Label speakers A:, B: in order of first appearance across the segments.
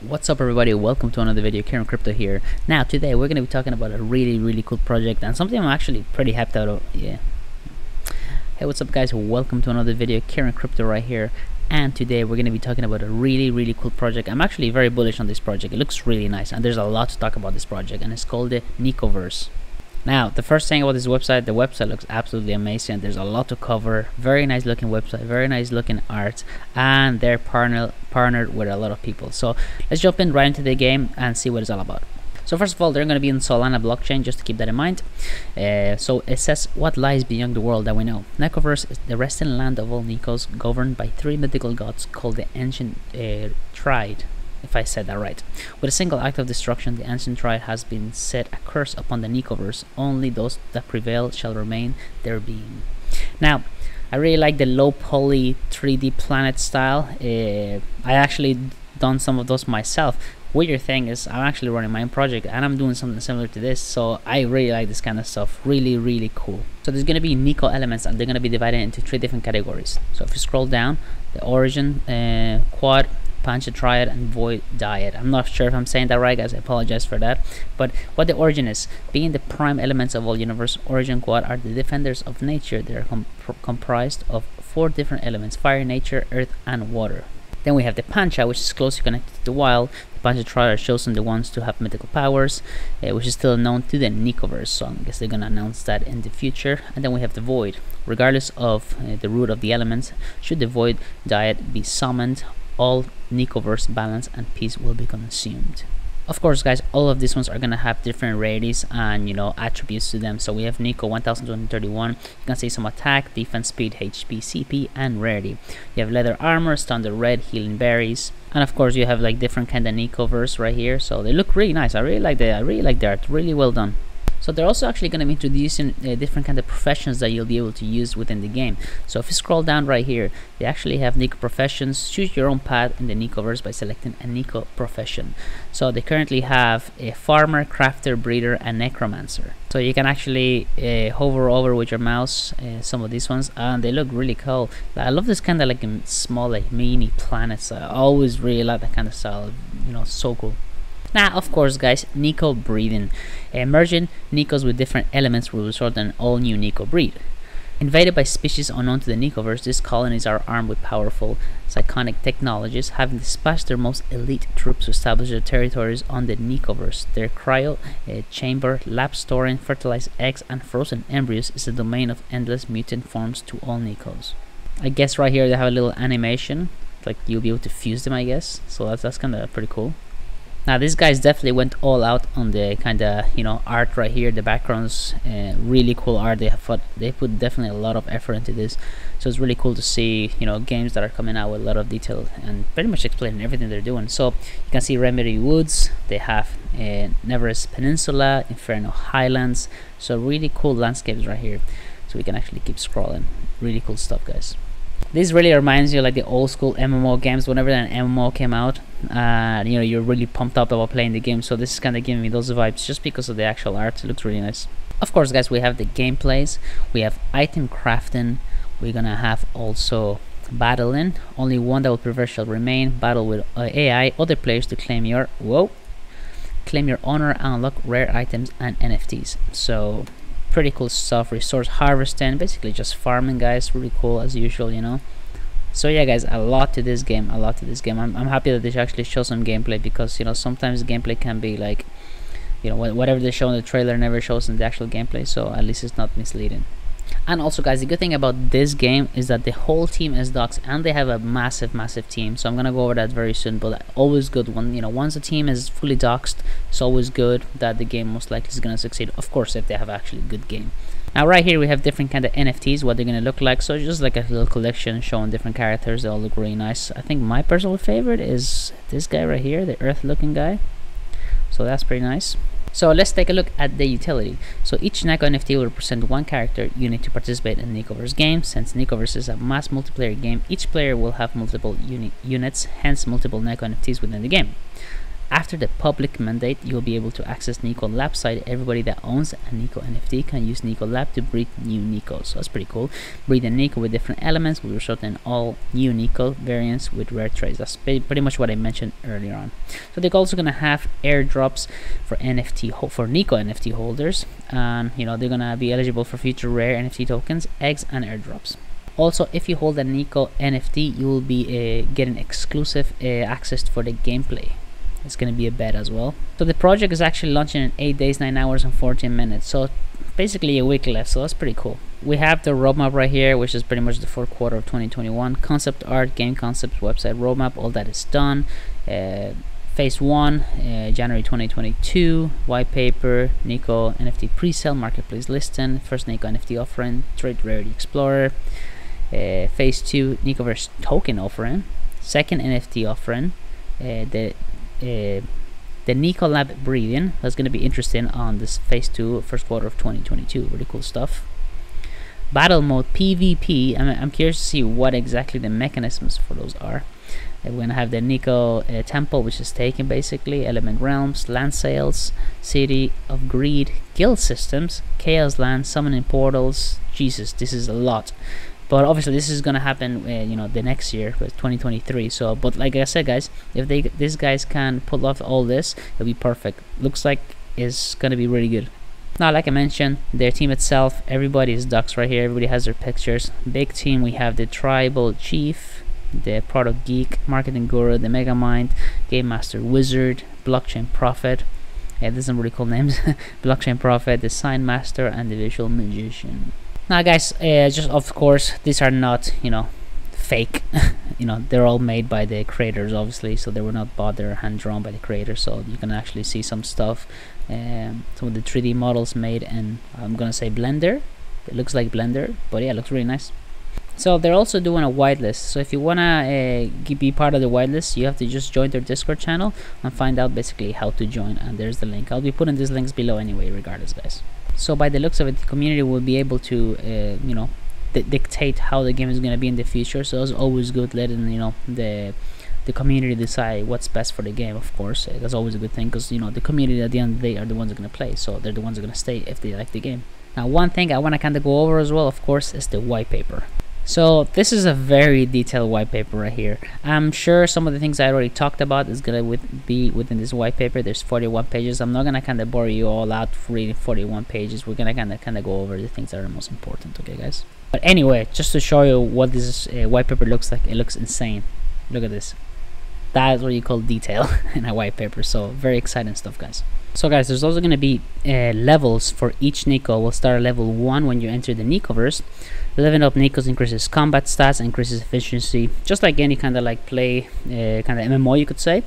A: What's up everybody, welcome to another video. Karen Crypto here. Now today we're going to be talking about a really cool project and something I'm actually pretty hyped out of. Hey, what's up guys, welcome to another video. Karen Crypto right here, and today we're going to be talking about a really cool project. I'm actually very bullish on this project. It looks really nice and there's a lot to talk about this project, and it's called the Nekoverse. Now, the first thing about this website, the website looks absolutely amazing. There's a lot to cover. Very nice looking website, very nice looking art, and they're partnered with a lot of people. So let's jump in right into the game and see what it's all about. So first of all, they're going to be in SOLANA blockchain, just to keep that in mind. So it says, what lies beyond the world that we know? Nekoverse is the resting land of all Nekos, governed by three mythical gods called the Ancient Triad. If I said that right. With a single act of destruction, the Ancient Triad has been set a curse upon the Nekoverse. Only those that prevail shall remain their being. Now, I really like the low poly 3D planet style. I actually done some of those myself. Weird thing is, I'm actually running my own project and I'm doing something similar to this, so I really like this kind of stuff. Really cool. So there's going to be Neko elements, and they're going to be divided into three different categories. So if you scroll down, the origin, quad, Ancient Triad, and void diet. I'm not sure if I'm saying that right, guys. I apologize for that. But what the origin is, being the prime elements of all universe, origin quad are the defenders of nature. They are comprised of four different elements: fire, nature, earth, and water. Then we have the Pancha, which is closely connected to the wild. The Pancha Triad are chosen the ones to have mythical powers, which is still known to the Nekoverse, so I guess they're gonna announce that in the future. And then we have the void. Regardless of the root of the elements, should the void diet be summoned, all Nekoverse balance and peace will be consumed. Of course guys, all of these ones are gonna have different rarities and attributes to them. So we have Neko 1231. You can see some attack, defense, speed, HP, CP, and rarity. You have leather armor, standard red, healing berries, and of course you have like different kind of Nekoverse right here. So they look really nice. I really like the art. Really well done. So they're also actually going to be introducing different kind of professions that you'll be able to use within the game. So if you scroll down right here, they actually have Neko professions. Choose your own path in the Nekoverse by selecting a Neko profession. So they currently have a farmer, crafter, breeder, and necromancer. So you can actually hover over with your mouse some of these ones, and they look really cool. I love this kind of like small like mini planets. I always really like that kind of style. So cool. Now, of course, guys, Neko breeding. Merging Nekos with different elements will result in an all-new Neko breed. Invaded by species unknown to the Nekoverse, these colonies are armed with powerful psionic technologies, having dispatched their most elite troops to establish their territories on the Nekoverse. Their cryo chamber, lab storing fertilized eggs, and frozen embryos is the domain of endless mutant forms to all Nekos. I guess right here they have a little animation, like you'll be able to fuse them, I guess. So that's kind of pretty cool. Now these guys definitely went all out on the kind of art right here. The backgrounds, really cool art. They put definitely a lot of effort into this, so it's really cool to see games that are coming out with a lot of detail and pretty much explaining everything they're doing. So you can see Remedy Woods, they have Neverest Peninsula, Inferno Highlands, so really cool landscapes right here. So we can actually keep scrolling. Really cool stuff, guys. This really reminds you like the old school MMO games. Whenever an MMO came out, you're really pumped up about playing the game. So this is kind of giving me those vibes just because of the actual art. It looks really nice. Of course, guys, we have the gameplays. We have item crafting. We're gonna have also battling. Only one that will prevail shall remain. Battle with AI, other players to claim your honor and unlock rare items and NFTs. So pretty cool stuff. Resource harvesting, basically just farming, guys. Really cool as usual, So yeah, guys, a lot to this game. I'm happy that they actually show some gameplay, because sometimes gameplay can be like whatever they show in the trailer never shows in the actual gameplay, so at least it's not misleading. And also, guys, the good thing about this game is that the whole team is doxed, and they have a massive team. So I'm gonna go over that very soon. But always good when once a team is fully doxed, it's always good that the game most likely is gonna succeed. Of course, if they have actually a good game. Now right here we have different kind of NFTs, what they're gonna look like. So just like a little collection showing different characters. They all look really nice. I think my personal favorite is this guy right here, the Earth looking guy. So that's pretty nice. So let's take a look at the utility. So each Neko NFT will represent one character unit to participate in the Nekoverse game. Since Nekoverse is a mass multiplayer game, each player will have multiple units, hence multiple Neko NFTs within the game. After the public mandate, you'll be able to access Neko Lab site. Everybody that owns a Neko NFT can use Neko Lab to breed new Nekos. So that's pretty cool. Breed a Neko with different elements will result in all new Neko variants with rare traits. That's pretty much what I mentioned earlier on. So they're also gonna have airdrops for Neko NFT holders, and you know they're gonna be eligible for future rare NFT tokens, eggs, and airdrops. Also, if you hold a Neko NFT, you will be getting exclusive access for the gameplay. It's going to be a bet as well. So the project is actually launching in 8 days, 9 hours, and 14 minutes. So basically a week left. So that's pretty cool. We have the roadmap right here, which is pretty much the fourth quarter of 2021. Concept art, game concepts, website roadmap, all that is done. Phase 1, January 2022, white paper, Neko NFT pre-sale, marketplace listing, first Neko NFT offering, trade rarity explorer. Phase 2, Nekoverse token offering, second NFT offering, the Neko Lab breeding. That's going to be interesting on this phase 2, first quarter of 2022. Really cool stuff. Battle mode PvP. I'm curious to see what exactly the mechanisms for those are. We're going to have the Neko temple, which is taken basically, element realms, land sales, city of greed, guild systems, chaos land, summoning portals. Jesus, this is a lot. But obviously this is gonna happen, you know, the next year, with 2023. So, but like I said, guys, if these guys can pull off all this, it'll be perfect. Looks like it's gonna be really good. Now, like I mentioned, their team itself, everybody is ducks right here. Everybody has their pictures. Big team. We have the tribal chief, the product geek, marketing guru, the mega mind, game master wizard, blockchain prophet. Yeah, these are some really cool names. Blockchain prophet, the sign master, and the visual magician. Now guys, just of course these are not, you know, fake. You know, they're all made by the creators obviously, so they were not bought, they're hand drawn by the creators. So you can actually see some stuff, some of the 3D models made in, I'm gonna say Blender. It looks like Blender, but yeah, it looks really nice. So they're also doing a whitelist. So if you wanna be part of the whitelist, you have to just join their Discord channel and find out basically how to join, and there's the link. I'll be putting these links below anyway, regardless, guys. So by the looks of it, the community will be able to you know, dictate how the game is going to be in the future. So it's always good letting, you know, the community decide what's best for the game. Of course, that's always a good thing, because you know the community at the end of the day are the ones that are going to play, so they're the ones that are going to stay if they like the game. Now, one thing I want to kind of go over as well, of course, is the white paper. So this is a very detailed white paper right here. I'm sure some of the things I already talked about is gonna be within this white paper. There's 41 pages. I'm not gonna kind of bore you all out for reading 41 pages. We're gonna kind of go over the things that are most important, okay, guys? But anyway, just to show you what this white paper looks like, it looks insane. Look at this. That is what you call detail in a white paper. So very exciting stuff, guys. So guys, there's also going to be levels for each Neko. We'll start at level 1 when you enter the Nekoverse. Leveling up Nekos increases combat stats, increases efficiency, just like any kind of like play kind of MMO, you could say.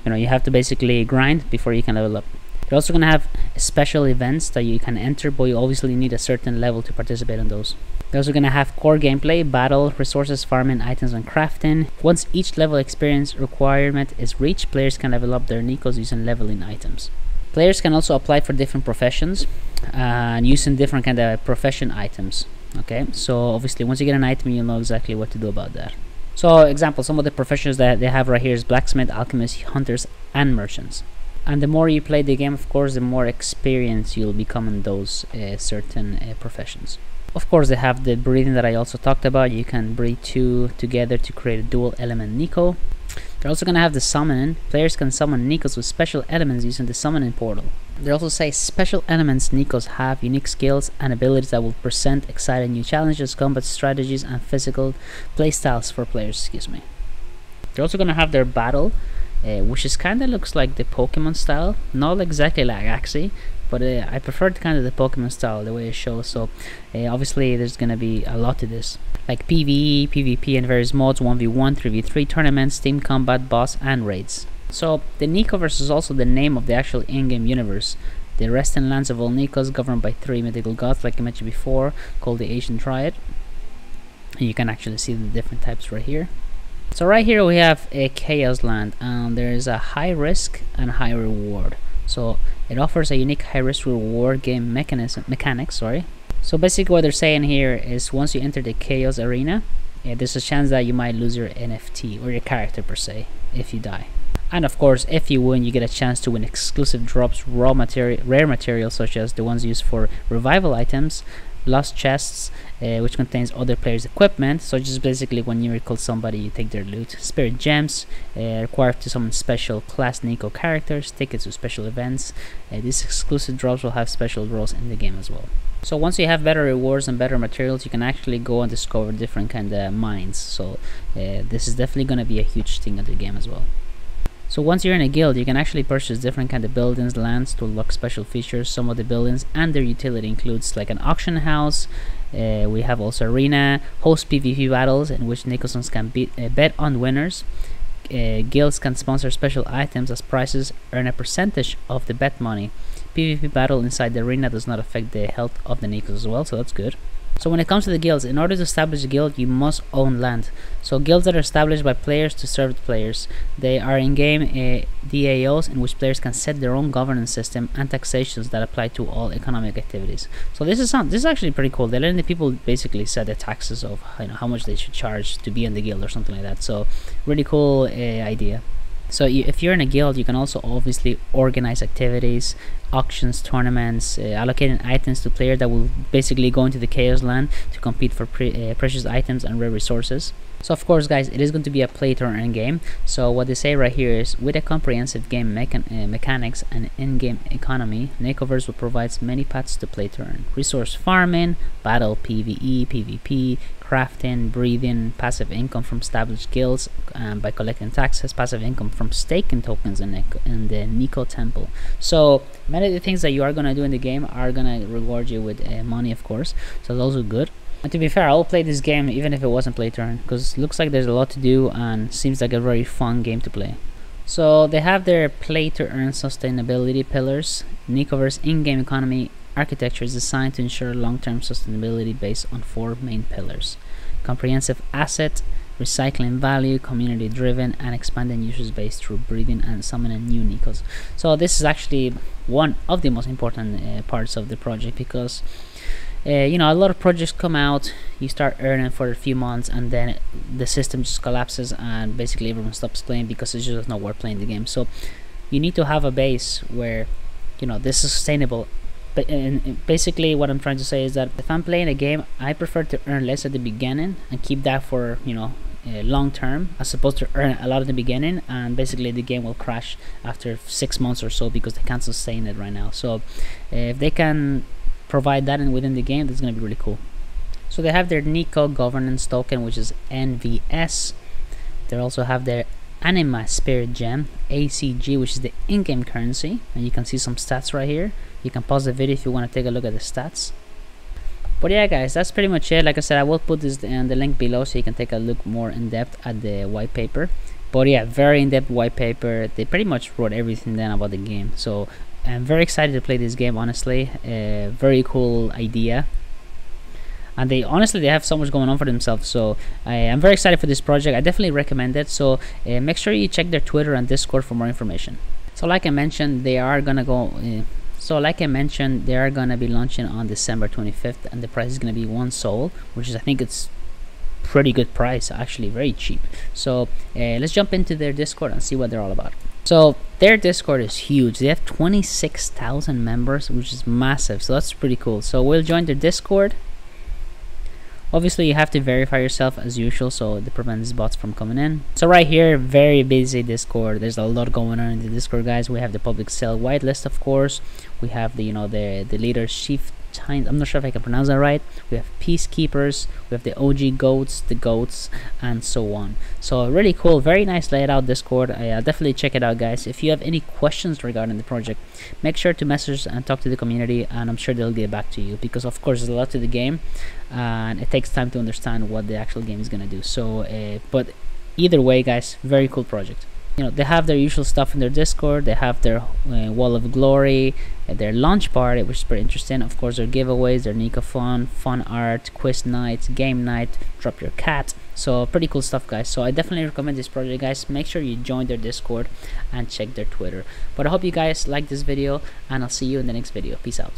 A: You know, you have to basically grind before you can level up. You're also going to have special events that you can enter, but you obviously need a certain level to participate in those. You're also going to have core gameplay, battle, resources, farming, items, and crafting. Once each level experience requirement is reached, players can level up their Nekos using leveling items. Players can also apply for different professions and using different kind of profession items. Okay, so obviously once you get an item, you'll know exactly what to do about that. So example, some of the professions that they have right here is blacksmith, alchemist, hunters, and merchants. And the more you play the game, of course, the more experience you'll become in those certain professions. Of course, they have the breeding that I also talked about. You can breed two together to create a dual element Neko. They're also going to have the summoning. Players can summon Nekos with special elements using the summoning portal. They also say special elements Nekos have unique skills and abilities that will present exciting new challenges, combat strategies, and physical playstyles for players. Excuse me. They're also going to have their battle, which is kind of looks like the Pokemon style. Not exactly like Axie, but I prefer kind of the Pokemon style, the way it shows. So obviously there's going to be a lot to this, like PvE, PvP, and various modes, 1v1, 3v3, tournaments, team combat, boss, and raids. So the Nekoverse is also the name of the actual in-game universe. The resting lands of all Nekos, governed by 3 mythical gods, like I mentioned before, called the Ancient Triad. And you can actually see the different types right here. So right here we have a chaos land, and there is a high risk and high reward. So it offers a unique high risk reward game mechanics. So basically what they're saying here is once you enter the chaos arena, there's a chance that you might lose your NFT or your character per se if you die. And of course, if you win, you get a chance to win exclusive drops, rare materials such as the ones used for revival items, lost chests, which contains other players' equipment. So just basically when you recall somebody, you take their loot. Spirit gems, required to summon special class Neko characters, tickets to special events. These exclusive drops will have special roles in the game as well. So once you have better rewards and better materials, you can actually go and discover different kind of mines. So this is definitely going to be a huge thing of the game as well. So once you're in a guild, you can actually purchase different kind of buildings, lands to unlock special features. Some of the buildings and their utility includes like an auction house. We have also arena, host PvP battles in which Nekosons can bet on winners. Guilds can sponsor special items as prizes, earn a percentage of the bet money. PvP battle inside the arena does not affect the health of the Nekos as well, so that's good. So when it comes to the guilds, in order to establish a guild, you must own land. So guilds that are established by players to serve the players. They are in-game DAOs in which players can set their own governance system and taxations that apply to all economic activities. So this is actually pretty cool. They're letting the people basically set the taxes of how much they should charge to be in the guild or something like that. So really cool idea. So if you're in a guild, you can also obviously organize activities, auctions, tournaments, allocating items to players that will basically go into the Chaos Land to compete for precious items and rare resources. So of course guys, it is going to be a Playtoearn game. So what they say right here is, with a comprehensive game mechanics and in-game economy, Nekoverse will provide many paths to Playtoearn. Resource farming, battle, PvE, PvP, crafting, breathing, passive income from established guilds by collecting taxes, passive income from staking tokens in the Neko temple. So many of the things that you are going to do in the game are going to reward you with money, of course, so those are good. And to be fair, I'll play this game even if it wasn't Playtoearn, because it looks like there's a lot to do and seems like a very fun game to play. So they have their Playtoearn sustainability pillars. Nekoverse in-game economy architecture is designed to ensure long-term sustainability based on 4 main pillars: comprehensive asset, recycling value, community driven, and expanding users base through breeding and summoning new Nekos. So this is actually one of the most important parts of the project, because you know, a lot of projects come out, you start earning for a few months, and then the system just collapses and basically everyone stops playing because it's just not worth playing the game. So you need to have a base where, you know, this is sustainable. But basically what I'm trying to say is that if I'm playing a game, I prefer to earn less at the beginning and keep that for, you know, long term, as opposed to earn a lot at the beginning and basically the game will crash after 6 months or so because they can't sustain it right now. So if they can provide that within the game, that's going to be really cool. So they have their Neko governance token, which is NVS. They also have their Anima Spirit Gem, ACG, which is the in-game currency, and you can see some stats right here. You can pause the video if you want to take a look at the stats. But yeah guys, that's pretty much it. Like I said, I will put this in the link below so you can take a look more in depth at the white paper. But yeah, very in-depth white paper. They pretty much wrote everything down about the game. So I'm very excited to play this game, honestly. Very cool idea. And they have so much going on for themselves, so I'm very excited for this project. I definitely recommend it. So make sure you check their Twitter and Discord for more information. So like I mentioned, they are gonna be launching on December 25th, and the price is gonna be 1 Sol, which is, I think it's pretty good price, actually very cheap. So let's jump into their Discord and see what they're all about. So their Discord is huge. They have 26,000 members, which is massive, so that's pretty cool. So we'll join their Discord. Obviously you have to verify yourself as usual, so it prevents bots from coming in. So right here, very busy Discord. There's a lot going on in the Discord, guys. We have the public sale whitelist, of course. We have the, you know, the leader chief. I'm not sure if I can pronounce that right. We have peacekeepers, we have the OG goats, the goats, and so on. So really cool, very nice laid out Discord. I'll definitely check it out, guys. If you have any questions regarding the project, make sure to message and talk to the community, and I'm sure they'll get back to you, because of course there's a lot to the game and it takes time to understand what the actual game is gonna do. So but either way, guys, very cool project. You know, they have their usual stuff in their Discord. They have their wall of glory, their launch party, which is pretty interesting. Of course, their giveaways, their Neko fun art, quiz night, game night, drop your cat. So pretty cool stuff, guys. So I definitely recommend this project, guys. Make sure you join their Discord and check their Twitter. But I hope you guys like this video, and I'll see you in the next video. Peace out.